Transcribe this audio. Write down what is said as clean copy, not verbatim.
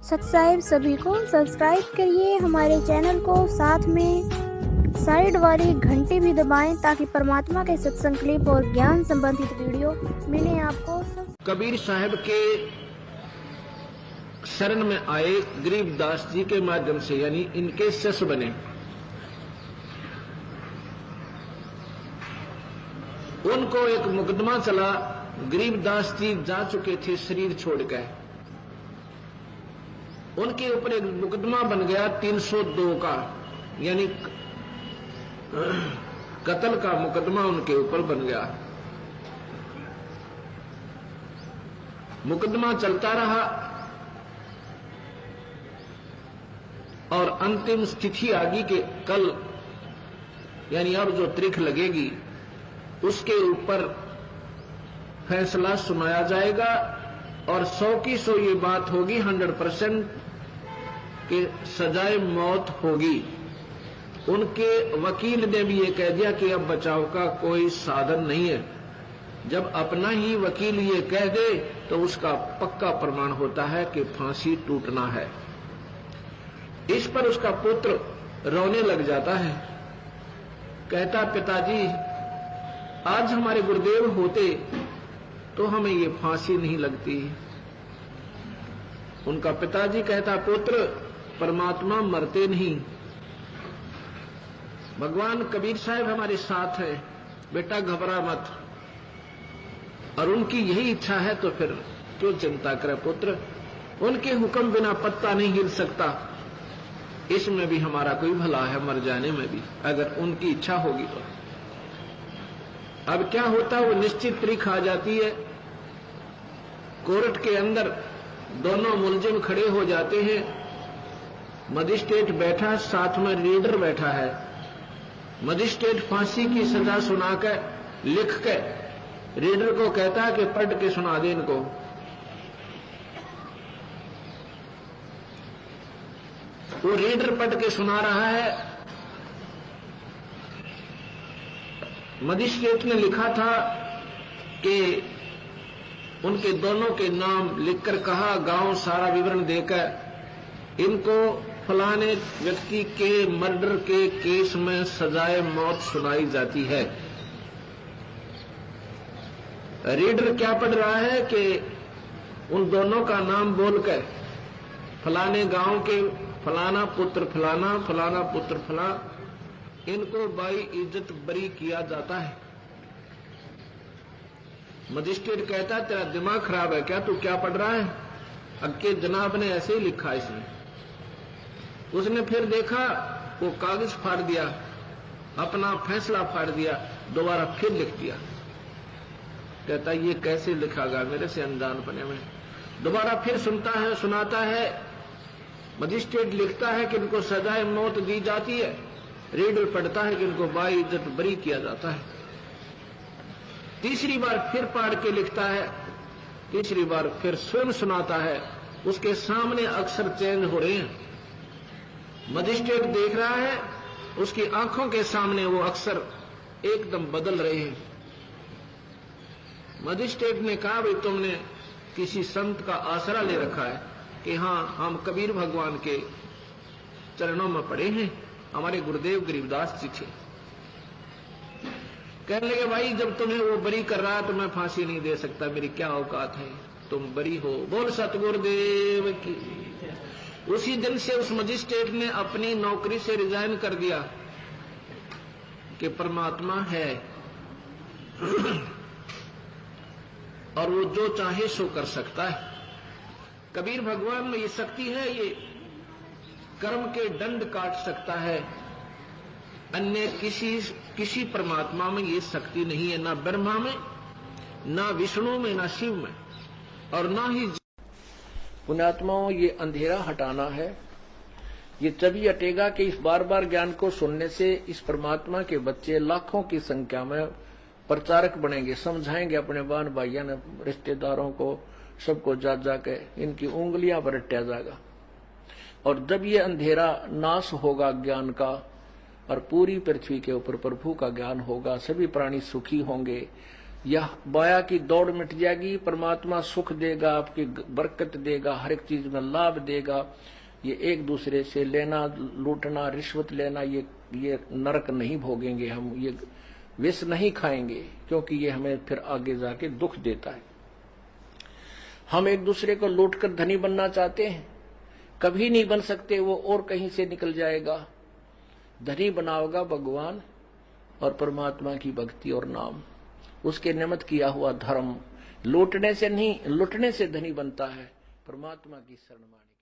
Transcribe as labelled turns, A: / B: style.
A: Subscribe सभी को subscribe करिए हमारे चैनल को, साथ में साइड वाली घंटी भी दबाएं ताकि परमात्मा के सत्संग क्लिप और ज्ञान संबंधित वीडियो मिले आपको।
B: कबीर साहब के शरण में आए गरीबदास जी के माध्यम से, यानी इनके शिष्य बने। उनको एक मुकदमा चला, गरीबदास जी जा चुके थे शरीर छोड़कर। उनके ऊपर एक मुकदमा बन गया 302 का, यानी कत्ल का मुकदमा उनके ऊपर बन गया। मुकदमा चलता रहा और अंतिम स्थिति आ गई कि कल, यानी अब जो तारीख लगेगी उसके ऊपर फैसला सुनाया जाएगा और 100 की 100 ये बात होगी, 100% कि सजाए मौत होगी। उनके वकील ने भी ये कह दिया कि अब बचाव का कोई साधन नहीं है। जब अपना ही वकील ये कह दे तो उसका पक्का प्रमाण होता है कि फांसी टूटना है। इस पर उसका पुत्र रोने लग जाता है, कहता पिताजी आज हमारे गुरुदेव होते तो हमें ये फांसी नहीं लगती। उनका पिताजी कहता पुत्र परमात्मा मरते नहीं, भगवान कबीर साहब हमारे साथ है, बेटा घबरा मत। और उनकी यही इच्छा है तो फिर क्यों चिंता करे पुत्र, उनके हुक्म बिना पत्ता नहीं हिल सकता। इसमें भी हमारा कोई भला है, मर जाने में भी, अगर उनकी इच्छा होगी तो। अब क्या होता, वो निश्चित तारीख आ जाती है, कोर्ट के अंदर दोनों मुलजिम खड़े हो जाते हैं, मजिस्ट्रेट बैठा, साथ में रीडर बैठा है। मजिस्ट्रेट फांसी की सजा सुनाकर लिख के रीडर को कहता है कि पढ़ के सुना दे इनको। वो रीडर पढ़ के सुना रहा है। मजिस्ट्रेट ने लिखा था कि उनके दोनों के नाम लिखकर कहा, गांव सारा विवरण देकर इनको फलाने व्यक्ति के मर्डर के केस में सजाए मौत सुनाई जाती है। रीडर क्या पढ़ रहा है कि उन दोनों का नाम बोलकर फलाने गांव के फलाना पुत्र फलाना, फलाना पुत्र फलाना, इनको बाई इज्जत बरी किया जाता है। मजिस्ट्रेट कहता है तेरा दिमाग खराब है क्या, तू क्या पढ़ रहा है? अक्के जनाब ने ऐसे ही लिखा इसमें। उसने फिर देखा, वो कागज फाड़ दिया, अपना फैसला फाड़ दिया, दोबारा फिर लिख दिया। कहता ये कैसे लिखागा मेरे से अनजान पने में। दोबारा फिर सुनता है, सुनाता है। मजिस्ट्रेट लिखता है कि इनको सजाए मौत दी जाती है, रीडर पढ़ता है कि इनको बाई इज्जत बरी किया जाता है। तीसरी बार फिर पढ़ के लिखता है, तीसरी बार फिर स्वयं सुनाता है। उसके सामने अक्षर चेंज हो रहे हैं, मजिस्ट्रेट देख रहा है, उसकी आंखों के सामने वो अक्षर एकदम बदल रहे हैं। मजिस्ट्रेट ने कहा भाई तुमने किसी संत का आसरा ले रखा है कि हाँ हम कबीर भगवान के चरणों में पड़े हैं, हमारे गुरुदेव गरीबदास जी थे। कहने लगे भाई जब तुम्हें वो बरी कर रहा तो मैं फांसी नहीं दे सकता, मेरी क्या औकात है, तुम बरी हो, बोल सतगुरुदेव की। उसी दिन से उस मजिस्ट्रेट ने अपनी नौकरी से रिजाइन कर दिया कि परमात्मा है और वो जो चाहे सो कर सकता है। कबीर भगवान में ये शक्ति है, ये कर्म के दंड काट सकता है, अन्य किसी परमात्मा में ये शक्ति नहीं है, ना ब्रह्मा में, ना विष्णु में, ना शिव में, और ना ही। पुण्यात्माओं ये अंधेरा हटाना है। ये तभी हटेगा कि इस बार बार ज्ञान को सुनने से इस परमात्मा के बच्चे लाखों की संख्या में प्रचारक बनेंगे, समझाएंगे अपने बहन भाइयों ने, रिश्तेदारों को, सबको जा जाके इनकी उंगलियां पर रट्या जाएगा। और जब ये अंधेरा नाश होगा ज्ञान का और पूरी पृथ्वी के ऊपर प्रभु का ज्ञान होगा, सभी प्राणी सुखी होंगे, यह माया की दौड़ मिट जाएगी, परमात्मा सुख देगा, आपकी बरकत देगा, हर एक चीज में लाभ देगा। ये एक दूसरे से लेना, लूटना, रिश्वत लेना, ये नरक नहीं भोगेंगे हम, ये विष नहीं खाएंगे, क्योंकि ये हमें फिर आगे जाके दुख देता है। हम एक दूसरे को लूटकर धनी बनना चाहते हैं, कभी नहीं बन सकते, वो और कहीं से निकल जाएगा। धनी बनाओगा भगवान और परमात्मा की भक्ति और नाम, उसके निमित्त किया हुआ धर्म। लूटने से नहीं, लुटने से धनी बनता है, परमात्मा की शरण माने।